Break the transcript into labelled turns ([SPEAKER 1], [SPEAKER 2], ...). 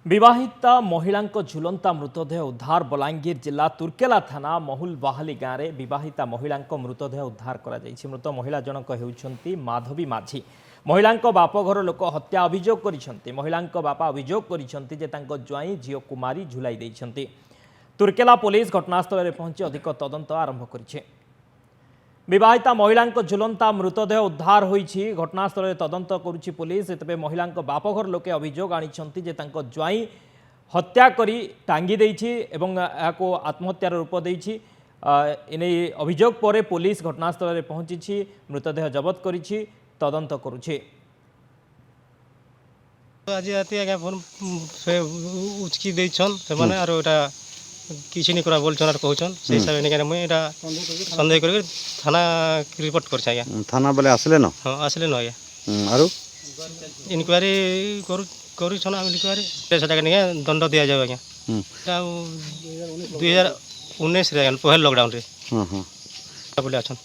[SPEAKER 1] विवाहिता महिला झुलंता मृतदेह उद्धार बलांगीर जिला तुर्केला थाना महुल बाहाली गाँव में विवाहिता महिला मृतदेह उद्धार कर मृत महिला जनक होउछंती माधवी माझी। महिला बापघर लोक हत्या अभियोग कर महिला बापा अभियोग कर ज्वाई झील कुमारी झुलाई देइछंती। तुर्केला पुलिस घटनास्थल में पहुंची अधिक तदंत आरंभ कर विवाहिता महिला झुलंता मृतदेह उद्धार होईछि। घटनास्थल में तदंत करुछि पुलिस। तेबे महिला बापघर लोके अभियोग आनिछंती जे तांको ज्वाई हत्या करी टांगी देइछि एवं याको आत्महत्यार रूप देइछि। एने अभियोग पर पुलिस घटनास्थल में पहुंची मृतदेह जबत करिछि तदंत करुछि।
[SPEAKER 2] आज राति आगे फोन से उचकी देछन से माने आरो एटा किछि नि करा बोलछन आर कहछन से हिसाब ने मुई एटा संदेह कर थाना रिपोर्ट कर छाया।
[SPEAKER 3] थाना बोले आसले न?
[SPEAKER 2] हां आसले न आया
[SPEAKER 3] आरो
[SPEAKER 2] इनक्वायरी करू छन हम इनक्वायरी सेटा के ने दंड दिया जाय आज्ञा। 2019 रे पहल लॉकडाउन रे बोले अछन।